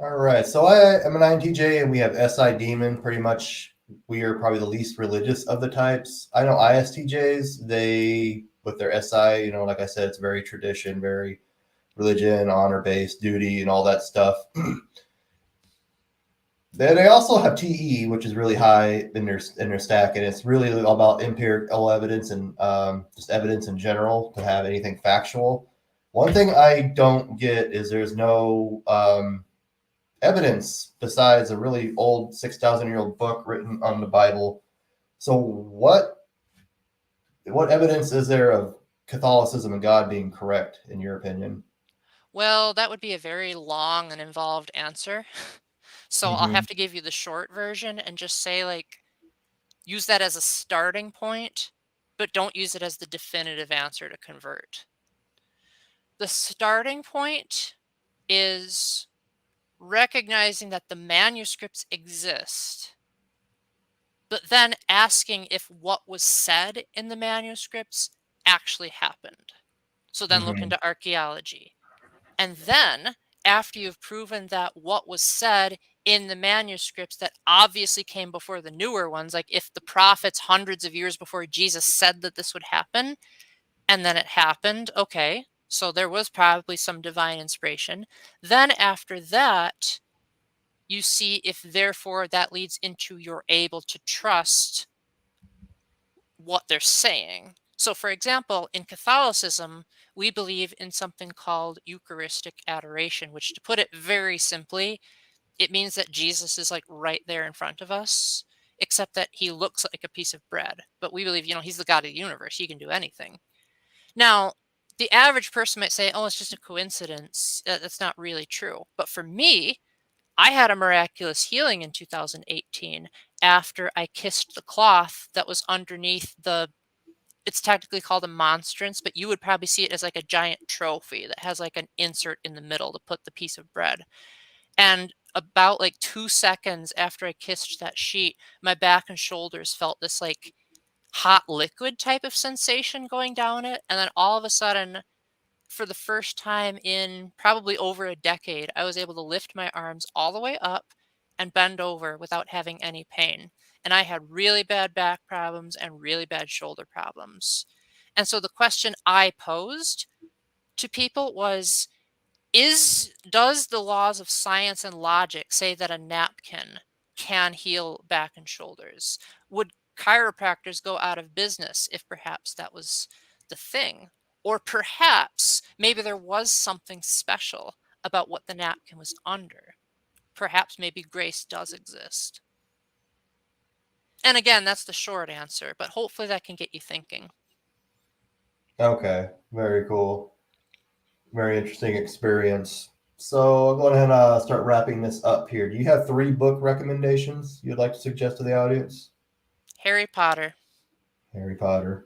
All right. So I am an INTJ, and we have SI demon. Pretty much, we are probably the least religious of the types. I know ISTJs. They with their SI, like I said, it's very tradition, very religion, honor based, duty, and all that stuff. They also have TE, which is really high in their stack, and it's really all about empirical evidence and just evidence in general to have anything factual. One thing I don't get is there's no evidence besides a really old 6,000-year-old book written on the Bible. So what evidence is there of Catholicism and God being correct in your opinion? Well, that would be a very long and involved answer. So I'll Mm-hmm. have to give you the short version and just say, like, use that as a starting point, but don't use it as the definitive answer to convert. The starting point is recognizing that the manuscripts exist, but then asking if what was said in the manuscripts actually happened. So then look Mm-hmm. into archaeology. And then, after you've proven that what was said in the manuscripts that obviously came before the newer ones, like if the prophets hundreds of years before Jesus said that this would happen, and then it happened, okay, so there was probably some divine inspiration. Then after that, you see if therefore that leads into you're able to trust what they're saying. So, for example, in Catholicism, we believe in something called Eucharistic adoration, which, to put it very simply, it means that Jesus is like right there in front of us, except that he looks like a piece of bread. But we believe, he's the God of the universe. He can do anything. Now, the average person might say, oh, it's just a coincidence. That's not really true. But for me, I had a miraculous healing in 2018 after I kissed the cloth that was underneath it's technically called a monstrance, but you would probably see it as like a giant trophy that has like an insert in the middle to put the piece of bread. And about like 2 seconds after I kissed that sheet, my back and shoulders felt this like hot liquid type of sensation going down it. And then all of a sudden, for the first time in probably over a decade, I was able to lift my arms all the way up and bend over without having any pain. And I had really bad back problems and really bad shoulder problems. And so the question I posed to people was, does the laws of science and logic say that a napkin can heal back and shoulders? Would chiropractors go out of business if perhaps that was the thing? Or perhaps maybe there was something special about what the napkin was under. Perhaps maybe grace does exist. And again, that's the short answer, but hopefully that can get you thinking. Okay, very cool. Very interesting experience. So I'll go ahead and start wrapping this up here. Do you have 3 book recommendations you'd like to suggest to the audience? Harry Potter. Harry Potter.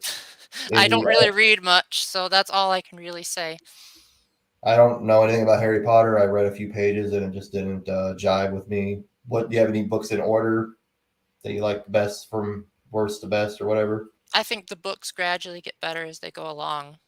I Any? don't really read much, so that's all I can really say. I don't know anything about Harry Potter. I read a few pages and it just didn't jive with me. What do you have any books in order that you like best from worst to best or whatever? I think the books gradually get better as they go along.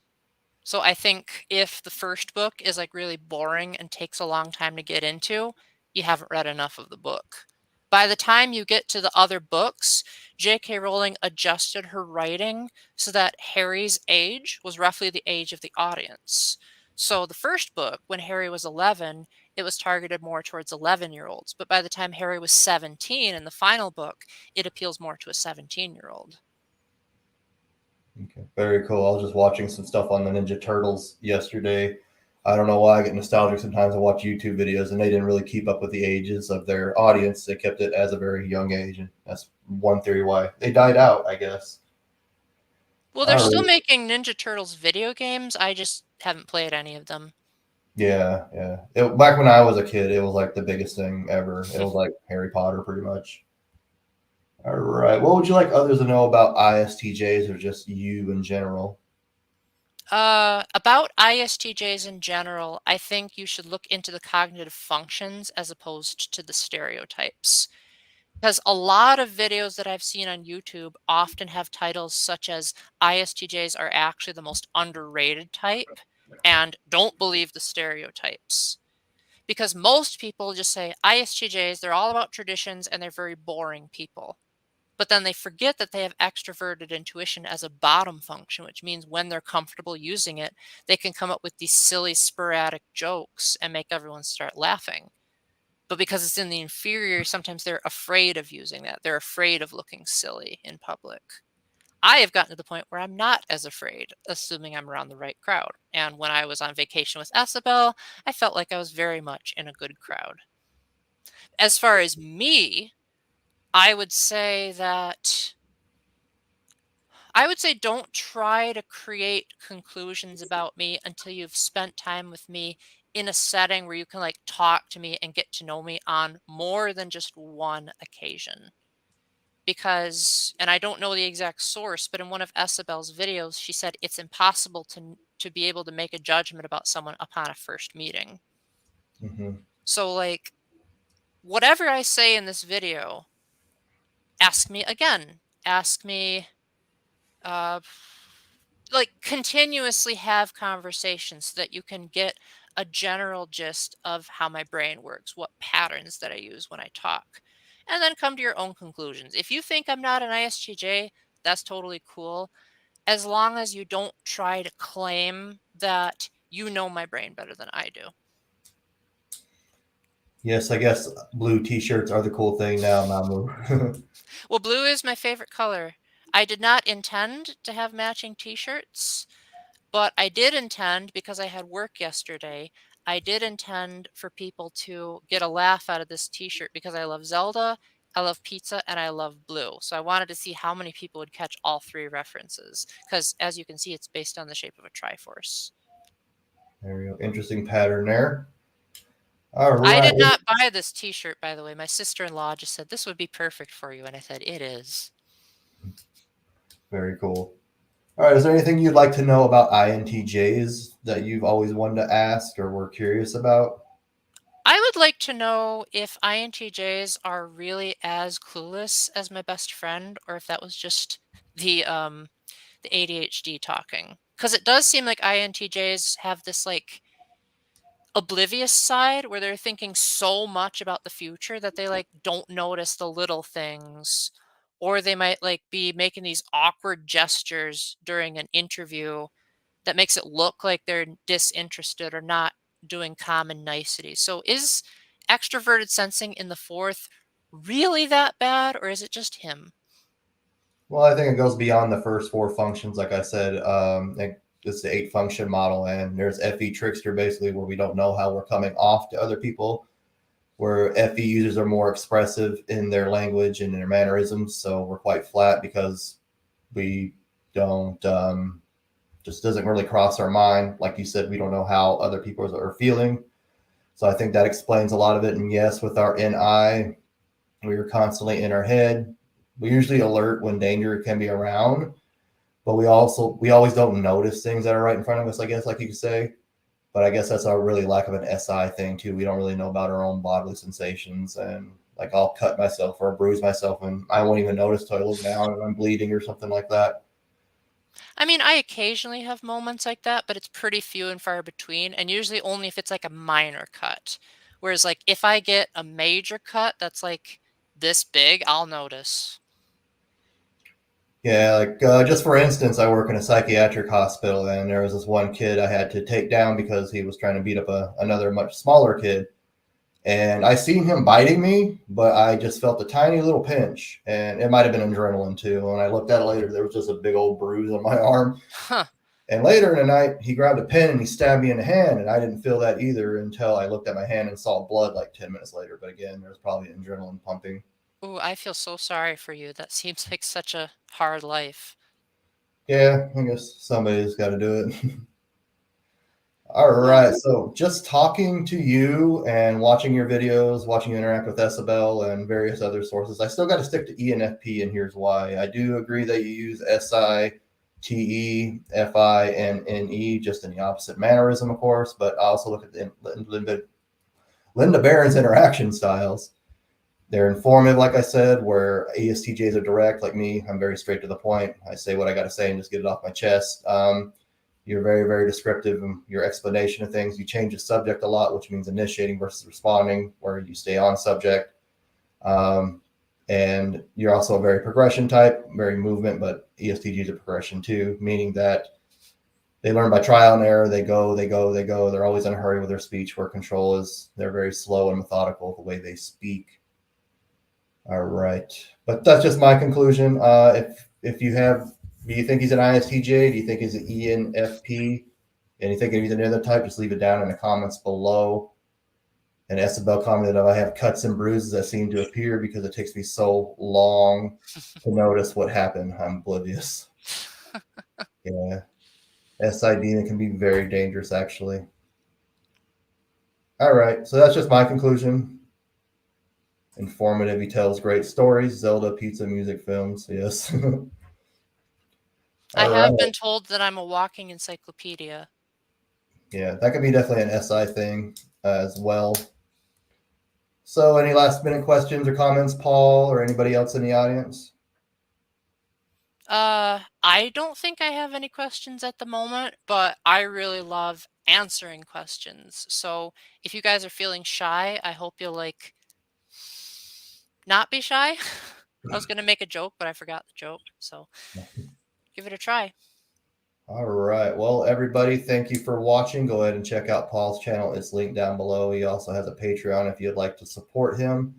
So I think if the first book is like really boring and takes a long time to get into, you haven't read enough of the book. By the time you get to the other books, J.K. Rowling adjusted her writing so that Harry's age was roughly the age of the audience. So the first book, when Harry was 11, it was targeted more towards 11-year-olds. But by the time Harry was 17 in the final book, it appeals more to a 17-year-old. Okay, very cool. I was just watching some stuff on the Ninja Turtles yesterday. I don't know why I get nostalgic sometimes. I watch YouTube videos and they didn't really keep up with the ages of their audience. They kept it as a very young age, and that's one theory why they died out, I guess. Well, they're All still right. making Ninja Turtles video games. I just haven't played any of them. Yeah, yeah. Back when I was a kid, it was like the biggest thing ever. It was like Harry Potter, pretty much. All right. What would you like others to know about ISTJs or just you in general? About ISTJs in general, I think you should look into the cognitive functions as opposed to the stereotypes. Because a lot of videos that I've seen on YouTube often have titles such as ISTJs are actually the most underrated type and don't believe the stereotypes. Because most people just say ISTJs, they're all about traditions and they're very boring people. But then they forget that they have extroverted intuition as a bottom function, which means when they're comfortable using it, they can come up with these silly, sporadic jokes and make everyone start laughing. But because it's in the inferior, sometimes they're afraid of using that. They're afraid of looking silly in public. I have gotten to the point where I'm not as afraid, assuming I'm around the right crowd. And when I was on vacation with Isabel, I felt like I was very much in a good crowd. As far as me, I would say don't try to create conclusions about me until you've spent time with me in a setting where you can like talk to me and get to know me on more than just one occasion. Because, and I don't know the exact source, but in one of Isabel's videos, she said it's impossible to be able to make a judgment about someone upon a first meeting. Mm-hmm. So like, whatever I say in this video, ask me again. Ask me, like continuously have conversations so that you can get a general gist of how my brain works, what patterns that I use when I talk, and then come to your own conclusions. If you think I'm not an ISTJ, that's totally cool, as long as you don't try to claim that you know my brain better than I do. Yes, I guess blue t-shirts are the cool thing now, Mamu. Well, blue is my favorite color. I did not intend to have matching t-shirts. But I did intend, because I had work yesterday, I did intend for people to get a laugh out of this t-shirt because I love Zelda, I love pizza, and I love blue. So I wanted to see how many people would catch all three references. Because as you can see, it's based on the shape of a Triforce. There we go. Interesting pattern there. All I right. did not buy this t-shirt, by the way. My sister-in-law just said, this would be perfect for you. And I said, it is. Very cool. All right. Is there anything you'd like to know about INTJs that you've always wanted to ask or were curious about? I would like to know if INTJs are really as clueless as my best friend, or if that was just the ADHD talking. Because it does seem like INTJs have this like oblivious side where they're thinking so much about the future that they like don't notice the little things, or they might like be making these awkward gestures during an interview that makes it look like they're disinterested or not doing common niceties. So is extroverted sensing in the fourth really that bad, or is it just him? Well, I think it goes beyond the first four functions. Like I said, it's the 8 function model, and there's FE trickster, basically, where we don't know how we're coming off to other people, where FE users are more expressive in their language and in their mannerisms. So we're quite flat because we don't, just doesn't really cross our mind. Like you said, we don't know how other people are feeling. So I think that explains a lot of it. And yes, with our NI, we are constantly in our head. We usually alert when danger can be around, but we always don't notice things that are right in front of us, I guess, like you could say. But I guess that's our really lack of an SI thing too. We don't really know about our own bodily sensations, and like I'll cut myself or bruise myself and I won't even notice till I look down and I'm bleeding or something like that. I mean, I occasionally have moments like that, but it's pretty few and far between, and usually only if it's like a minor cut. Whereas like if I get a major cut that's like this big, I'll notice. Yeah, like just for instance, I work in a psychiatric hospital, and there was this one kid I had to take down because he was trying to beat up another much smaller kid. And I seen him biting me, but I just felt a tiny little pinch, and it might have been adrenaline too. When I looked at it later, there was just a big old bruise on my arm. Huh. And later in the night, he grabbed a pen and he stabbed me in the hand, and I didn't feel that either until I looked at my hand and saw blood like 10 minutes later. But again, there was probably adrenaline pumping. Ooh, I feel so sorry for you. That seems like such a hard life. Yeah, I guess somebody's got to do it. All Well, right. So just talking to you and watching your videos, watching you interact with Isabel and various other sources, I still got to stick to ENFP, and here's why. I do agree that you use SI, TE, FI, and NE just in the opposite mannerism, of course, but I also look at Linda Behrens' interaction styles. They're informative, like I said, where ESTJs are direct, like me. I'm very straight to the point. I say what I got to say and just get it off my chest. You're very, very descriptive in your explanation of things. You change the subject a lot, which means initiating versus responding, where you stay on subject. And you're also a very progression type, very movement, but ESTG is a progression too, meaning that they learn by trial and error. They go. They're always in a hurry with their speech, where control is they're very slow and methodical the way they speak. All right. But that's just my conclusion. If you have, do you think he's an ISTJ? Do you think he's an ENFP? And you think he's another type, just leave it down in the comments below. And Isabel commented, I have cuts and bruises that seem to appear because it takes me so long to notice what happened. I'm oblivious. Yeah. SID can be very dangerous, actually. All right. So that's just my conclusion. Informative. He tells great stories. Zelda, pizza, music, films. Yes. I All have right. been told that I'm a walking encyclopedia. Yeah, that could be definitely an SI thing as well. So, any last minute questions or comments, Paul, or anybody else in the audience? I don't think I have any questions at the moment, but I really love answering questions. So if you guys are feeling shy, I hope you'll like not be shy. I was gonna make a joke, but I forgot the joke. So give it a try. All right. Well, everybody, thank you for watching. Go ahead and check out Paul's channel. It's linked down below. He also has a Patreon if you'd like to support him.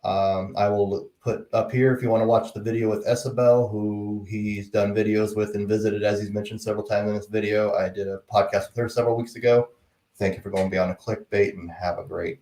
I will put up here if you want to watch the video with Isabel, who he's done videos with and visited, as he's mentioned several times in this video. I did a podcast with her several weeks ago. Thank you for going beyond a clickbait and have a great day.